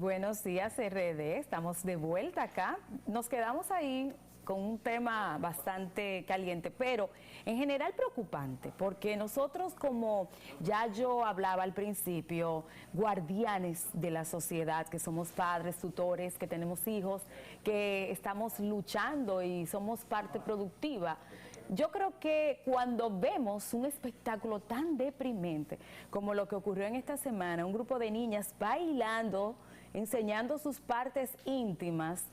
Buenos días, RD. Estamos de vuelta acá. Nos quedamos ahí con un tema bastante caliente, pero en general preocupante, porque nosotros, como ya yo hablaba al principio, guardianes de la sociedad, que somos padres, tutores, que tenemos hijos, que estamos luchando y somos parte productiva, yo creo que cuando vemos un espectáculo tan deprimente como lo que ocurrió en esta semana, un grupo de niñas bailando, enseñando sus partes íntimas,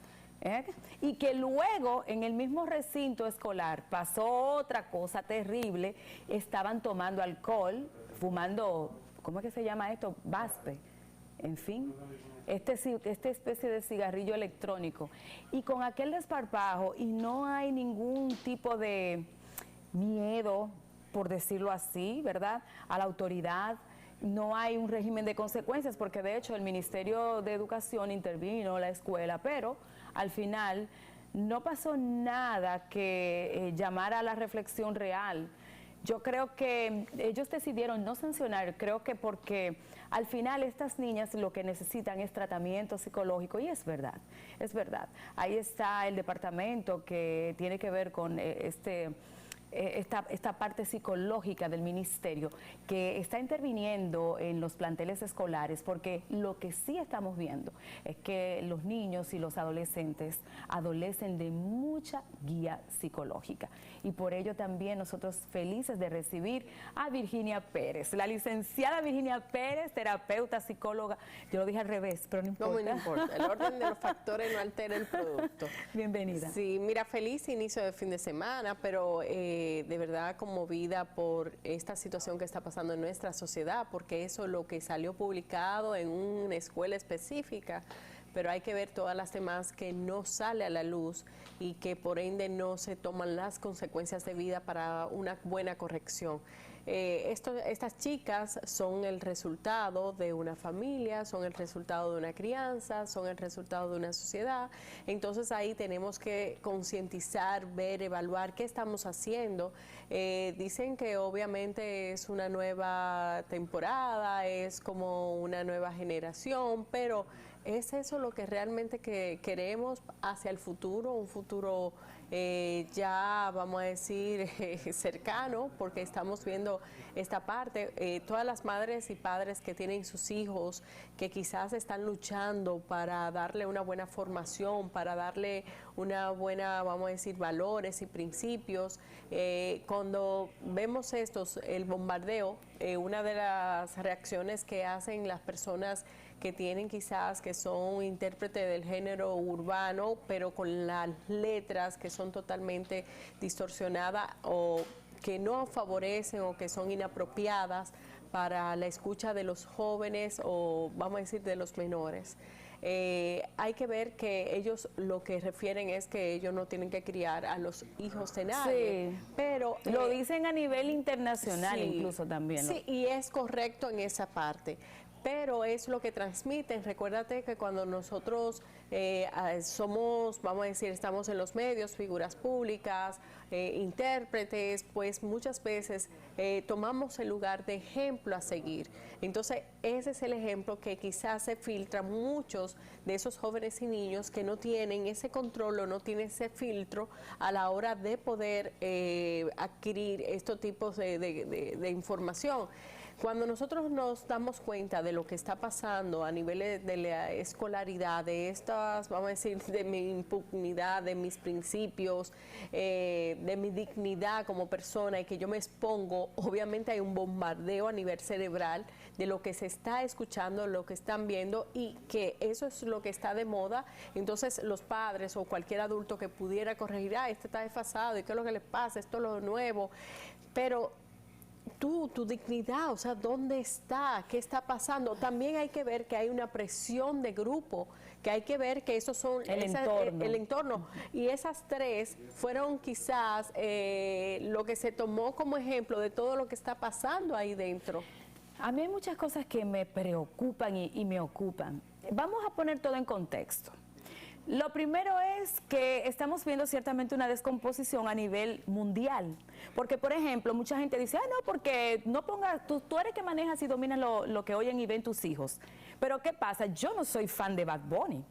y que luego en el mismo recinto escolar pasó otra cosa terrible, estaban tomando alcohol, fumando, ¿cómo es que se llama esto? Vaspe, en fin, esta especie de cigarrillo electrónico, y con aquel desparpajo, y no hay ningún tipo de miedo, por decirlo así, ¿verdad?, a la autoridad. No hay un régimen de consecuencias, porque de hecho el Ministerio de Educación intervino la escuela, pero al final no pasó nada que llamara a la reflexión real. Yo creo que ellos decidieron no sancionar, creo que porque al final estas niñas lo que necesitan es tratamiento psicológico, y es verdad, es verdad. Ahí está el departamento que tiene que ver con esta parte psicológica del ministerio, que está interviniendo en los planteles escolares, porque lo que sí estamos viendo es que los niños y los adolescentes adolecen de mucha guía psicológica, y por ello también nosotros felices de recibir a Virginia Pérez, la licenciada Virginia Pérez, terapeuta, psicóloga. Yo lo dije al revés, pero no importa. No importa, el orden de los factores no altera el producto. Bienvenida. Sí, mira, feliz inicio de fin de semana, pero de verdad conmovida por esta situación que está pasando en nuestra sociedad, porque eso es lo que salió publicado en una escuela específica, pero hay que ver todas las demás que no sale a la luz y que por ende no se toman las consecuencias de vida para una buena corrección. Estas chicas son el resultado de una familia, son el resultado de una crianza, son el resultado de una sociedad. Entonces ahí tenemos que concientizar, ver, evaluar qué estamos haciendo. Dicen que obviamente es una nueva temporada, es como una nueva generación, pero ¿es eso lo que realmente queremos hacia el futuro? Un futuro ya, vamos a decir, cercano, porque estamos viendo esta parte. Todas las madres y padres que tienen sus hijos, que quizás están luchando para darle una buena formación, para darle una buena, vamos a decir, valores y principios. Cuando vemos el bombardeo, una de las reacciones que hacen las personas que tienen quizás, que son intérpretes del género urbano, pero con las letras que son totalmente distorsionadas o que no favorecen o que son inapropiadas para la escucha de los jóvenes o vamos a decir de los menores. Hay que ver que ellos lo que refieren es que ellos no tienen que criar a los hijos de nadie, sí, pero lo dicen a nivel internacional, sí, incluso también, ¿no? Sí, y es correcto en esa parte, pero es lo que transmiten. Recuérdate que cuando nosotros somos, vamos a decir, estamos en los medios, figuras públicas, intérpretes, pues muchas veces tomamos el lugar de ejemplo a seguir. Entonces ese es el ejemplo que quizás se filtra muchos de esos jóvenes y niños que no tienen ese control o no tienen ese filtro a la hora de poder adquirir estos tipos de información. Cuando nosotros nos damos cuenta de lo que está pasando a nivel de la escolaridad, de estas, vamos a decir, de mi impunidad, de mis principios, de mi dignidad como persona y que yo me expongo, obviamente hay un bombardeo a nivel cerebral de lo que se está escuchando, lo que están viendo y que eso es lo que está de moda. Entonces los padres o cualquier adulto que pudiera corregir, este está desfasado y qué es lo que le pasa, esto es lo nuevo, pero tu dignidad, o sea, ¿dónde está? ¿Qué está pasando? También hay que ver que hay una presión de grupo, que hay que ver que esos son el entorno. Y esas tres fueron quizás lo que se tomó como ejemplo de todo lo que está pasando ahí dentro. A mí hay muchas cosas que me preocupan y me ocupan. Vamos a poner todo en contexto. Lo primero es que estamos viendo ciertamente una descomposición a nivel mundial. Porque, por ejemplo, mucha gente dice, no, porque no pongas, tú eres que manejas y dominas lo que oyen y ven tus hijos. Pero ¿qué pasa? Yo no soy fan de Bad Bunny,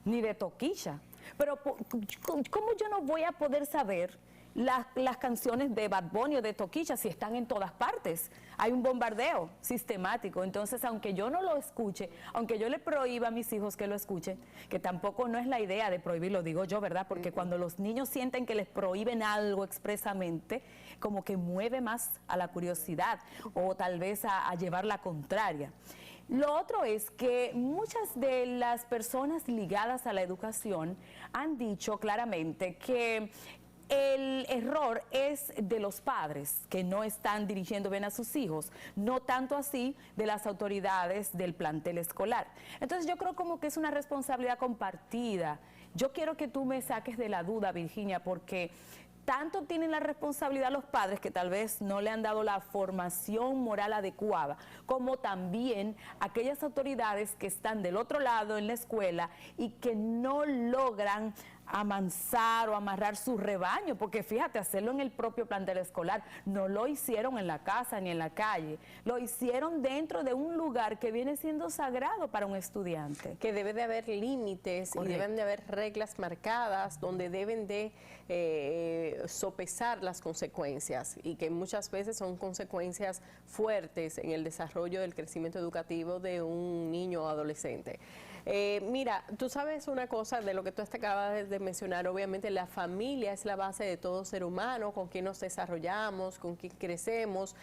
ni de Toquilla. Pero ¿cómo yo no voy a poder saber las canciones de Bad Bunny o de Toquilla si están en todas partes? Hay un bombardeo sistemático. Entonces, aunque yo no lo escuche, aunque yo le prohíba a mis hijos que lo escuchen, que tampoco no es la idea de prohibirlo, digo yo, ¿verdad? Porque cuando los niños sienten que les prohíben algo expresamente, como que mueve más a la curiosidad o tal vez a llevar la contraria. Lo otro es que muchas de las personas ligadas a la educación han dicho claramente que el error es de los padres que no están dirigiendo bien a sus hijos, no tanto así de las autoridades del plantel escolar. Entonces yo creo como que es una responsabilidad compartida. Yo quiero que tú me saques de la duda, Virginia, porque tanto tienen la responsabilidad los padres que tal vez no le han dado la formación moral adecuada, como también aquellas autoridades que están del otro lado en la escuela y que no logran amansar o amarrar su rebaño, porque fíjate, hacerlo en el propio plantel escolar, no lo hicieron en la casa ni en la calle, lo hicieron dentro de un lugar que viene siendo sagrado para un estudiante. Que debe de haber límites. Correcto. Y deben de haber reglas marcadas donde deben de sopesar las consecuencias, y que muchas veces son consecuencias fuertes en el desarrollo del crecimiento educativo de un niño o adolescente. Mira, tú sabes una cosa de lo que tú acabas de mencionar. Obviamente la familia es la base de todo ser humano, con quien nos desarrollamos, con quien crecemos.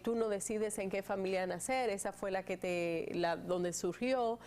Tú no decides en qué familia nacer, esa fue donde surgió.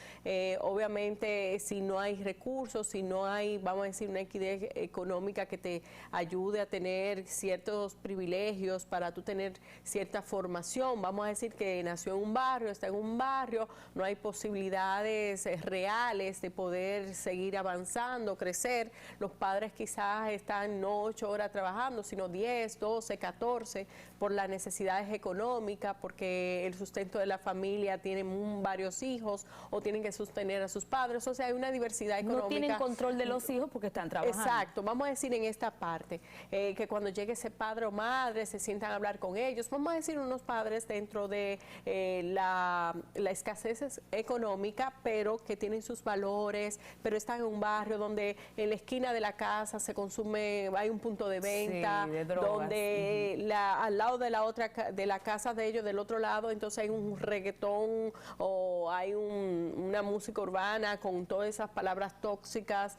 Obviamente si no hay recursos, si no hay, vamos a decir, una equidad económica que te ayude a tener ciertos privilegios para tú tener cierta formación, vamos a decir que nació en un barrio, está en un barrio, no hay posibilidades reales de poder seguir avanzando, crecer. Los padres quizás están no 8 horas trabajando, sino 10, 12, 14, por las necesidades económicas, porque el sustento de la familia tiene varios hijos o tienen que sostener a sus padres. O sea, hay una diversidad económica. No tienen control de los hijos porque están trabajando. Exacto. Vamos a decir en esta parte, que cuando llegue ese padre o madre se sientan a hablar con ellos. Vamos a decir unos padres dentro de la escasez económica, pero que tienen sus valores, pero están en un barrio donde en la esquina de la casa se consume, hay un punto de venta, sí, de drogas, donde al lado de la casa de ellos, del otro lado, entonces hay un reggaetón o hay una música urbana con todas esas palabras tóxicas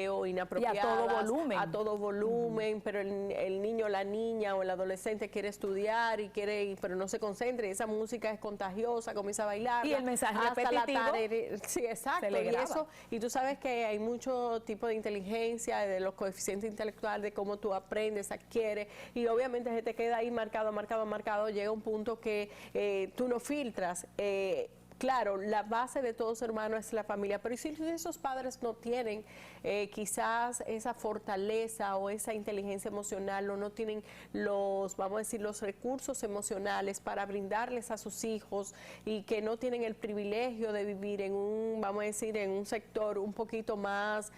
o inapropiadas. Y a todo volumen. A todo volumen, pero el niño, la niña o el adolescente quiere estudiar pero no se concentra, y esa música es contagiosa, comienza a bailar. Y el mensaje repetitivo. Sí, exacto. Y tú sabes que hay mucho tipo de inteligencia, de los coeficientes intelectuales, de cómo tú aprendes, adquieres, y obviamente se te queda ahí marcado, llega un punto que tú no filtras. Claro, la base de todo ser humano es la familia, pero si esos padres no tienen quizás esa fortaleza o esa inteligencia emocional, o no tienen los recursos emocionales para brindarles a sus hijos, y que no tienen el privilegio de vivir en un sector un poquito más,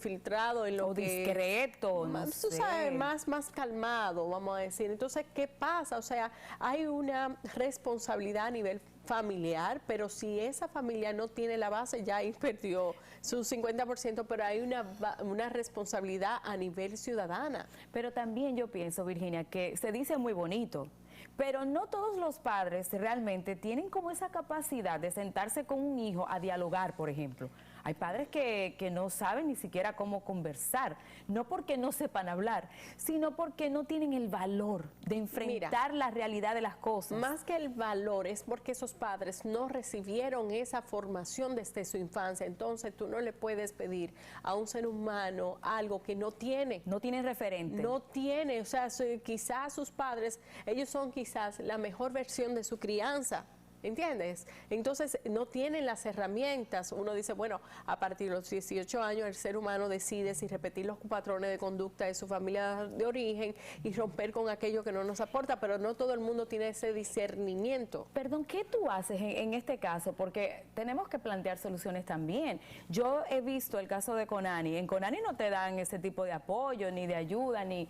filtrado en lo que discreto, más, tú sabes, más calmado, vamos a decir. Entonces, ¿qué pasa? O sea, hay una responsabilidad a nivel familiar, pero si esa familia no tiene la base, ya ahí perdió su 50%, pero hay una responsabilidad a nivel ciudadana. Pero también yo pienso, Virginia, que se dice muy bonito, pero no todos los padres realmente tienen como esa capacidad de sentarse con un hijo a dialogar, por ejemplo. Hay padres que no saben ni siquiera cómo conversar, no porque no sepan hablar, sino porque no tienen el valor de enfrentar la realidad de las cosas. Más que el valor, es porque esos padres no recibieron esa formación desde su infancia. Entonces tú no le puedes pedir a un ser humano algo que no tiene. No tiene referente. No tiene, o sea, quizás sus padres, ellos son quizás la mejor versión de su crianza. ¿entiendes? Entonces no tienen las herramientas. Uno dice, bueno, a partir de los 18 años el ser humano decide si repetir los patrones de conducta de su familia de origen y romper con aquello que no nos aporta, pero no todo el mundo tiene ese discernimiento. Perdón, ¿qué tú haces en este caso? Porque tenemos que plantear soluciones también. Yo he visto el caso de Conani. En Conani no te dan ese tipo de apoyo, ni de ayuda, ni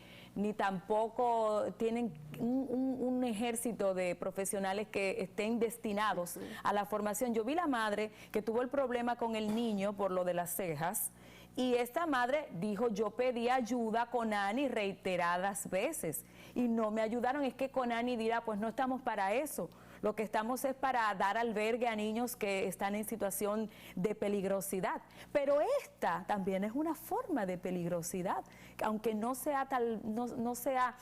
tampoco tienen un ejército de profesionales que estén destinados a la formación. Yo vi la madre que tuvo el problema con el niño por lo de las cejas, y esta madre dijo, yo pedí ayuda a Conani reiteradas veces y no me ayudaron. Es que Conani dirá, pues no estamos para eso. Lo que estamos es para dar albergue a niños que están en situación de peligrosidad. Pero esta también es una forma de peligrosidad, aunque no sea no sea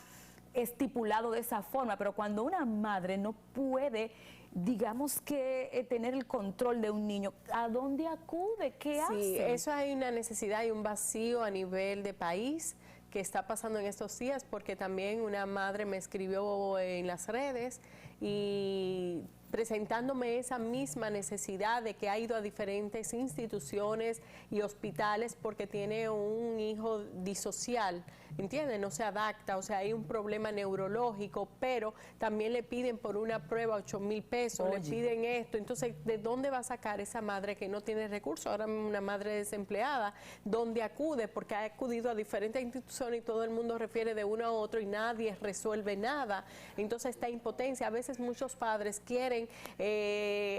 estipulado de esa forma, pero cuando una madre no puede, digamos que tener el control de un niño, ¿a dónde acude? ¿Qué hace? Sí, eso hay una necesidad y un vacío a nivel de país que está pasando en estos días, porque también una madre me escribió en las redes y presentándome esa misma necesidad de que ha ido a diferentes instituciones y hospitales porque tiene un hijo disocial, ¿entienden? No se adapta, o sea, hay un problema neurológico, pero también le piden por una prueba 8,000 pesos, Oye. le piden esto. Entonces, ¿de dónde va a sacar esa madre que no tiene recursos? Ahora una madre desempleada, ¿dónde acude? Porque ha acudido a diferentes instituciones y todo el mundo refiere de uno a otro y nadie resuelve nada. Entonces, esta impotencia, a veces muchos padres quieren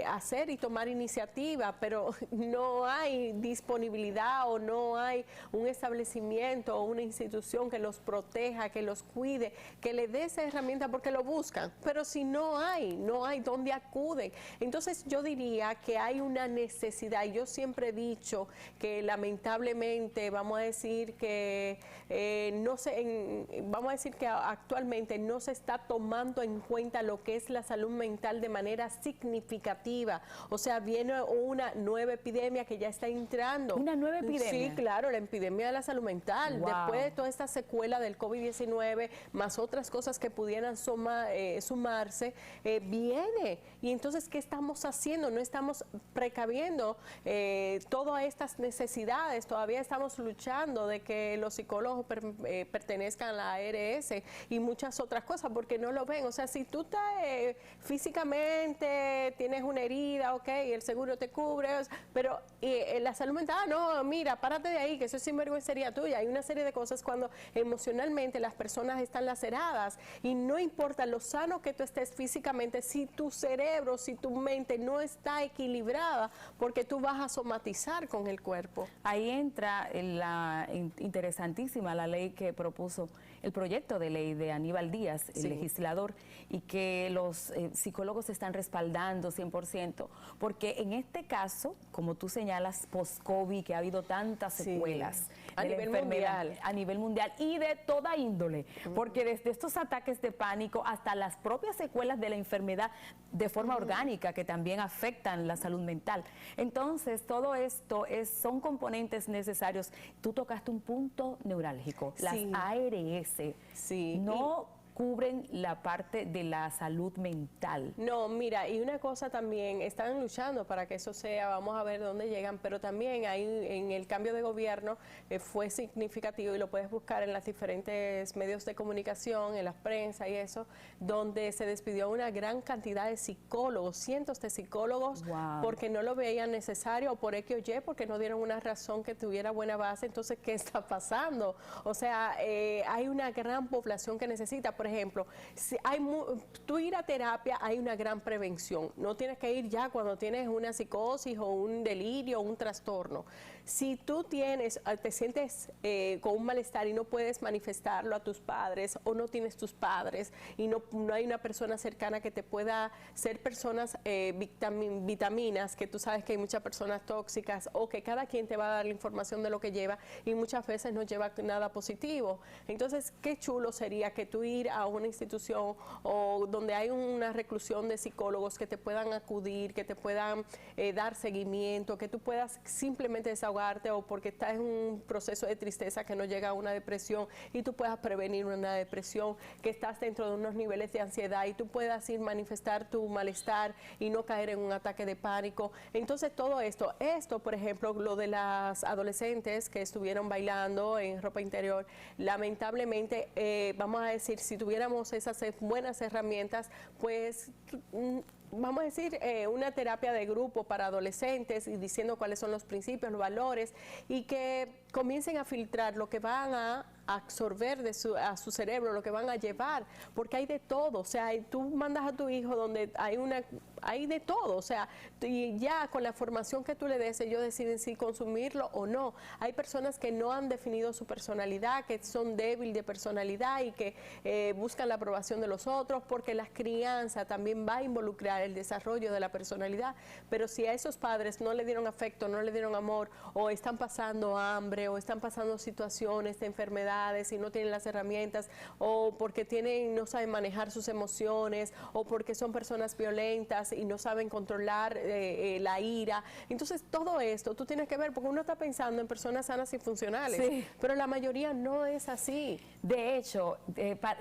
hacer y tomar iniciativa, pero no hay disponibilidad o no hay un establecimiento o una institución que los proteja, que los cuide, que le dé esa herramienta porque lo buscan. Pero si no hay dónde acuden. Entonces yo diría que hay una necesidad. Yo siempre he dicho que lamentablemente, vamos a decir que vamos a decir que actualmente no se está tomando en cuenta lo que es la salud mental de manera significativa. O sea, viene una nueva epidemia que ya está entrando. ¿Una nueva epidemia? Sí, claro, la epidemia de la salud mental. Wow. Después de toda esta secuela del COVID-19, más otras cosas que pudieran sumarse, viene. Y entonces, ¿qué estamos haciendo? No estamos precaviendo todas estas necesidades. Todavía estamos luchando de que los psicólogos pertenezcan a la ARS y muchas otras cosas, porque no lo ven. O sea, si tú estás físicamente, tienes una herida, ok, el seguro te cubre, pero la salud mental, no, mira, párate de ahí, que eso es sinvergüencería tuya. Hay una serie de cosas cuando emocionalmente las personas están laceradas y no importa lo sano que tú estés físicamente, si tu cerebro, si tu mente no está equilibrada, porque tú vas a somatizar con el cuerpo. Ahí entra interesantísima la ley que propuso, el proyecto de ley de Aníbal Díaz, el legislador, y que los psicólogos están respaldando 100%, porque en este caso, como tú señalas, post-COVID, que ha habido tantas secuelas a nivel mundial. A nivel mundial y de toda índole, porque desde estos ataques de pánico hasta las propias secuelas de la enfermedad de forma orgánica que también afectan la salud mental. Entonces, todo esto son componentes necesarios. Tú tocaste un punto neurálgico, las ARS. No cubren la parte de la salud mental. No, mira, y una cosa también, están luchando para que eso sea, vamos a ver dónde llegan, pero también hay en el cambio de gobierno fue significativo y lo puedes buscar en los diferentes medios de comunicación, en la prensa y eso, donde se despidió una gran cantidad de psicólogos, cientos de psicólogos, porque no lo veían necesario o por X o Y, porque no dieron una razón que tuviera buena base. Entonces, ¿qué está pasando? O sea, hay una gran población que necesita. Por ejemplo, si tú ir a terapia, hay una gran prevención. No tienes que ir ya cuando tienes una psicosis o un delirio o un trastorno. Si tú te sientes con un malestar y no puedes manifestarlo a tus padres o no tienes tus padres y no hay una persona cercana que te pueda ser personas vitaminas, que tú sabes que hay muchas personas tóxicas o que cada quien te va a dar la información de lo que lleva y muchas veces no lleva nada positivo. Entonces, qué chulo sería que tú ir a una institución o donde hay una reclusión de psicólogos que te puedan acudir, que te puedan dar seguimiento, que tú puedas simplemente desahogarte o porque estás en un proceso de tristeza que no llega a una depresión y tú puedas prevenir una depresión, que estás dentro de unos niveles de ansiedad y tú puedas ir manifestar tu malestar y no caer en un ataque de pánico. Entonces todo esto, por ejemplo, lo de las adolescentes que estuvieron bailando en ropa interior, lamentablemente, vamos a decir, si tuviéramos esas buenas herramientas, pues vamos a decir, una terapia de grupo para adolescentes y diciendo cuáles son los principios, los valores y que comiencen a filtrar lo que van a absorber a su cerebro, lo que van a llevar, porque hay de todo, o sea, tú mandas a tu hijo donde hay de todo, o sea, y ya con la formación que tú le des, ellos deciden si consumirlo o no. Hay personas que no han definido su personalidad, que son débiles de personalidad y que buscan la aprobación de los otros, porque la crianza también va a involucrar el desarrollo de la personalidad, pero si a esos padres no le dieron afecto, no le dieron amor, o están pasando hambre, o están pasando situaciones de enfermedad, y no tienen las herramientas, o porque no saben manejar sus emociones, o porque son personas violentas y no saben controlar la ira. Entonces todo esto tú tienes que ver, porque uno está pensando en personas sanas y funcionales, sí, pero la mayoría no es así. De hecho,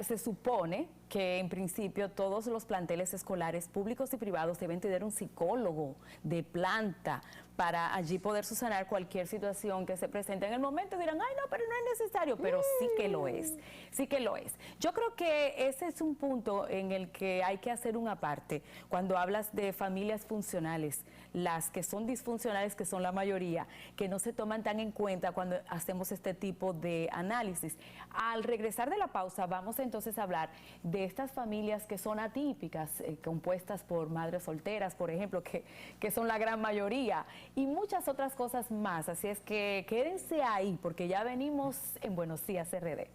se supone que en principio todos los planteles escolares públicos y privados deben tener un psicólogo de planta para allí poder subsanar cualquier situación que se presente en el momento. Dirán, ay, no, pero no es necesario, pero sí que lo es, sí que lo es. Yo creo que ese es un punto en el que hay que hacer una parte cuando hablas de familias funcionales, las que son disfuncionales, que son la mayoría, que no se toman tan en cuenta cuando hacemos este tipo de análisis. Al regresar de la pausa, vamos entonces a hablar de estas familias que son atípicas, compuestas por madres solteras, por ejemplo, que son la gran mayoría, y muchas otras cosas más. Así es que quédense ahí, porque ya venimos en Buenos Días RD.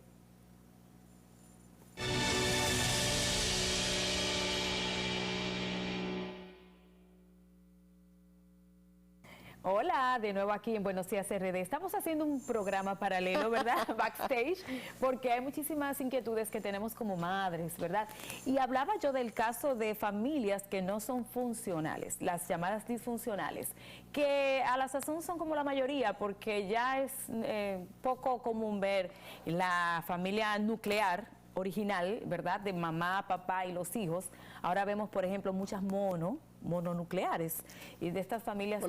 Hola, de nuevo aquí en Buenos Días RD. Estamos haciendo un programa paralelo, ¿verdad? Backstage, porque hay muchísimas inquietudes que tenemos como madres, ¿verdad? Y hablaba yo del caso de familias que no son funcionales, las llamadas disfuncionales, que a la sazón son como la mayoría, porque ya es poco común ver la familia nuclear original, ¿verdad? De mamá, papá y los hijos. Ahora vemos, por ejemplo, muchas mononucleares y de estas familias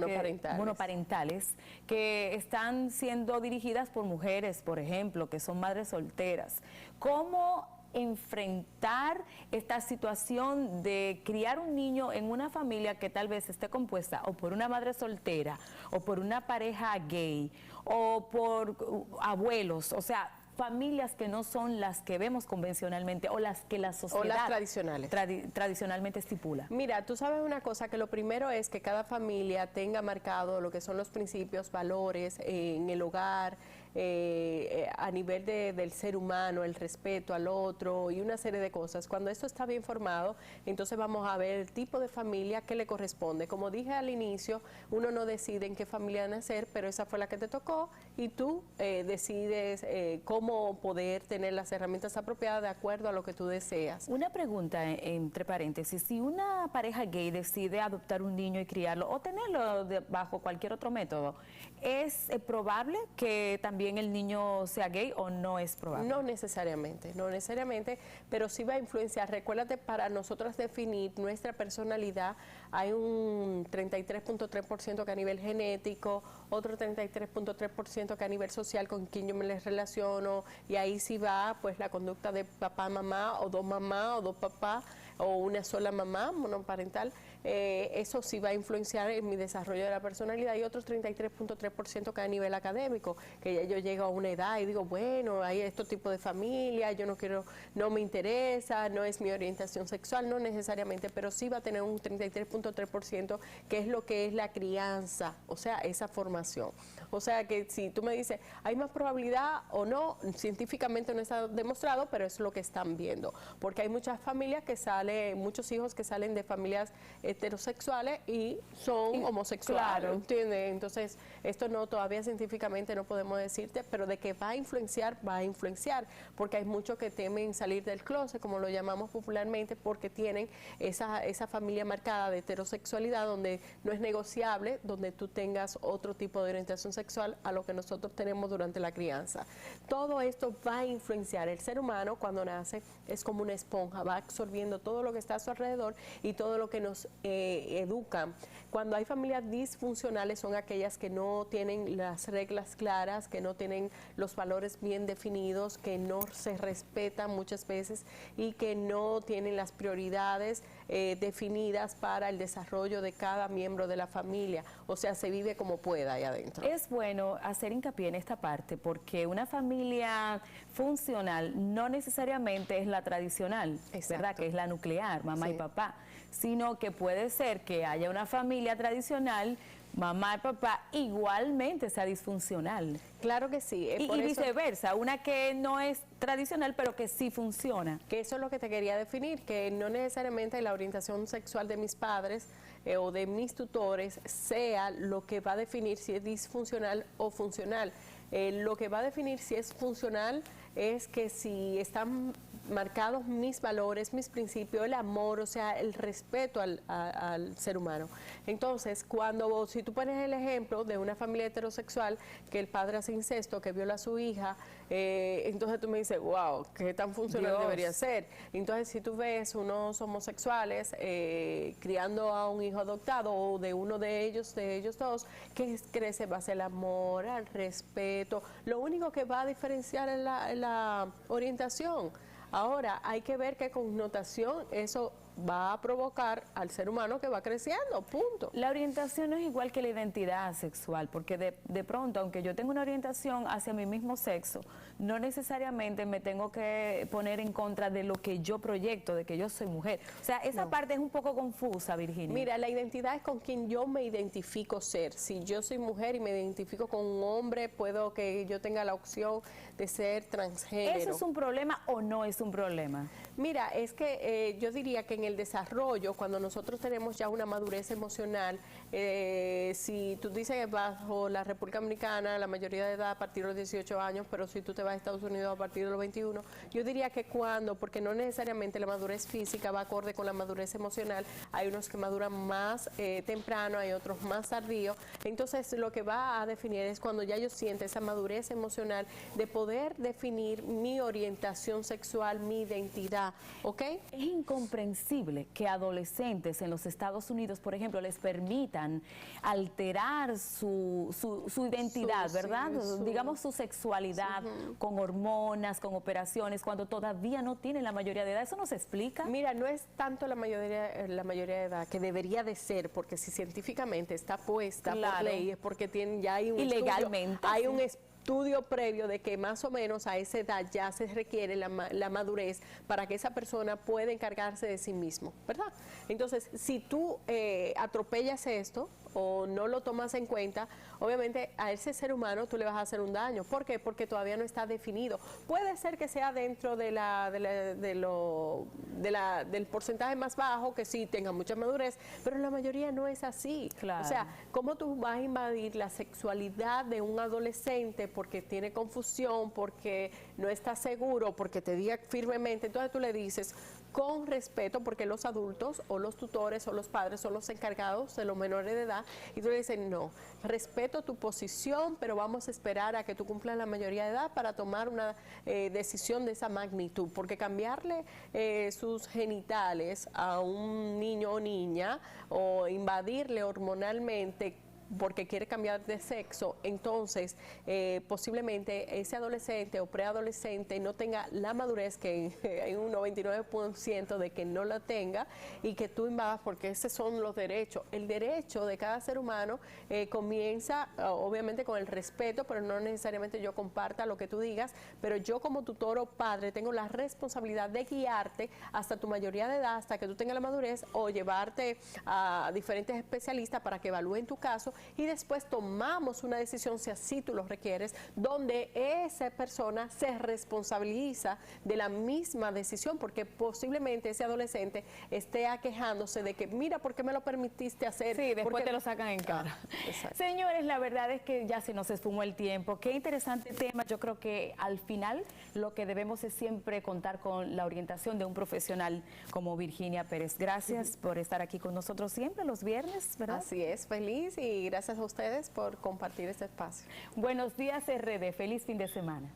monoparentales que están siendo dirigidas por mujeres, por ejemplo, que son madres solteras. ¿Cómo enfrentar esta situación de criar un niño en una familia que tal vez esté compuesta o por una madre soltera o por una pareja gay o por abuelos? O sea, familias que no son las que vemos convencionalmente o las que la sociedad o las tradicionales. Tradicionalmente estipula. Mira, tú sabes una cosa, que lo primero es que cada familia tenga marcado lo que son los principios, valores en el hogar, a nivel del ser humano, el respeto al otro y una serie de cosas. Cuando esto está bien formado, entonces vamos a ver el tipo de familia que le corresponde. Como dije al inicio, uno no decide en qué familia nacer, pero esa fue la que te tocó y tú decides cómo poder tener las herramientas apropiadas de acuerdo a lo que tú deseas. Una pregunta entre paréntesis: si una pareja gay decide adoptar un niño y criarlo o tenerlo bajo cualquier otro método, ¿es probable que también el niño sea gay o no es probable? No necesariamente, no necesariamente, pero sí va a influenciar. Recuérdate, para nosotros definir nuestra personalidad hay un 33.3% que a nivel genético, otro 33.3% que a nivel social, con quien yo me les relaciono, y ahí sí va pues la conducta de papá, mamá, o dos papás, o una sola mamá monoparental. Eso sí va a influenciar en mi desarrollo de la personalidad. Y otros 33.3% que a nivel académico, que ya yo llego a una edad y digo, bueno, hay este tipo de familia, yo no quiero, no me interesa, no es mi orientación sexual, no necesariamente, pero sí va a tener un 33.3% que es lo que es la crianza, o sea, esa formación. O sea que si tú me dices, ¿hay más probabilidad o no? Científicamente no está demostrado, pero es lo que están viendo, porque hay muchas familias que salen muchos hijos que salen de familias heterosexuales y son homosexuales, claro. ¿entiendes? Entonces, esto no, todavía científicamente no podemos decirte, pero de que va a influenciar, porque hay muchos que temen salir del closet, como lo llamamos popularmente, porque tienen esa familia marcada de heterosexualidad donde no es negociable, donde tú tengas otro tipo de orientación sexual a lo que nosotros tenemos durante la crianza. Todo esto va a influenciar. El ser humano cuando nace es como una esponja, va absorbiendo todo lo que está a su alrededor y todo lo que nos educa. Cuando hay familias disfuncionales son aquellas que no tienen las reglas claras, que no tienen los valores bien definidos, que no se respetan muchas veces y que no tienen las prioridades definidas para el desarrollo de cada miembro de la familia. O sea, se vive como pueda ahí adentro. Es bueno hacer hincapié en esta parte porque una familia funcional no necesariamente es la tradicional, ¿verdad? Que es la nuclear, mamá y papá, sino que puede ser que haya una familia tradicional, mamá y papá igualmente sea disfuncional. Claro que sí. Y viceversa, una que no es tradicional pero que sí funciona. Que eso es lo que te quería definir, que no necesariamente la orientación sexual de mis padres o de mis tutores sea lo que va a definir si es disfuncional o funcional. Lo que va a definir si es funcional es que si están marcados mis valores, mis principios, el amor, o sea, el respeto al ser humano. Entonces, si tú pones el ejemplo de una familia heterosexual que el padre hace incesto, que viola a su hija, entonces tú me dices, wow, ¿qué tan funcional debería ser? Entonces, si tú ves unos homosexuales criando a un hijo adoptado o de uno de ellos dos, ¿qué crece? Va a ser el amor, el respeto. Lo único que va a diferenciar es la orientación. Ahora, hay que ver qué connotación eso va a provocar al ser humano que va creciendo, punto. La orientación no es igual que la identidad sexual, porque de pronto, aunque yo tenga una orientación hacia mi mismo sexo, no necesariamente me tengo que poner en contra de lo que yo proyecto, de que yo soy mujer. O sea, esa parte es un poco confusa, Virginia. Mira, la identidad es con quien yo me identifico ser. Si yo soy mujer y me identifico con un hombre, puedo que yo tenga la opción de ser transgénero. ¿Eso es un problema o no es un problema? Mira, es que yo diría que en el desarrollo, cuando nosotros tenemos ya una madurez emocional, si tú dices que bajo la República Dominicana la mayoría de edad a partir de los 18 años, pero si tú te vas a Estados Unidos a partir de los 21, yo diría que porque no necesariamente la madurez física va acorde con la madurez emocional, hay unos que maduran más temprano, hay otros más tardío, entonces lo que va a definir es cuando ya yo siento esa madurez emocional de poder definir mi orientación sexual, mi identidad, ¿ok? Es incomprensible que adolescentes en los Estados Unidos, por ejemplo, les permitan alterar su identidad, ¿verdad? Digamos su sexualidad con hormonas, con operaciones, cuando todavía no tienen la mayoría de edad. ¿Eso no se explica? Mira, no es tanto la mayoría de edad, que debería de ser, porque si científicamente está puesta por ley, es porque ya hay un ilegalmente, hay un estudio previo de que más o menos a esa edad ya se requiere la madurez para que esa persona pueda encargarse de sí mismo, ¿verdad? Entonces, si tú atropellas esto o no lo tomas en cuenta, obviamente a ese ser humano tú le vas a hacer un daño. ¿Por qué? Porque todavía no está definido. Puede ser que sea dentro del porcentaje más bajo, que sí tenga mucha madurez, pero la mayoría no es así. Claro. O sea, ¿cómo tú vas a invadir la sexualidad de un adolescente porque tiene confusión, porque no está seguro, porque te diga firmemente? Entonces tú le dices con respeto, porque los adultos o los tutores o los padres son los encargados de los menores de edad, y tú le dices, no, respeto tu posición, pero vamos a esperar a que tú cumplas la mayoría de edad para tomar una decisión de esa magnitud, porque cambiarle sus genitales a un niño o niña o invadirle hormonalmente porque quiere cambiar de sexo, entonces posiblemente ese adolescente o preadolescente no tenga la madurez, que hay un 99% de que no la tenga, y que tú invadas, porque esos son los derechos. El derecho de cada ser humano comienza obviamente con el respeto, pero no necesariamente yo comparta lo que tú digas, pero yo como tutor o padre tengo la responsabilidad de guiarte hasta tu mayoría de edad, hasta que tú tengas la madurez, o llevarte a diferentes especialistas para que evalúen tu caso y después tomamos una decisión, si así tú lo requieres, donde esa persona se responsabiliza de la misma decisión, porque posiblemente ese adolescente esté aquejándose de que, mira, ¿por qué me lo permitiste hacer? Sí, después Porque te lo sacan en cara. Exacto. Señores, la verdad es que ya se nos esfumó el tiempo. Qué interesante tema. Yo creo que al final lo que debemos es siempre contar con la orientación de un profesional como Virginia Pérez. Gracias por estar aquí con nosotros siempre los viernes, ¿verdad? Así es, feliz, y gracias a ustedes por compartir este espacio. Buenos días, RD. Feliz fin de semana.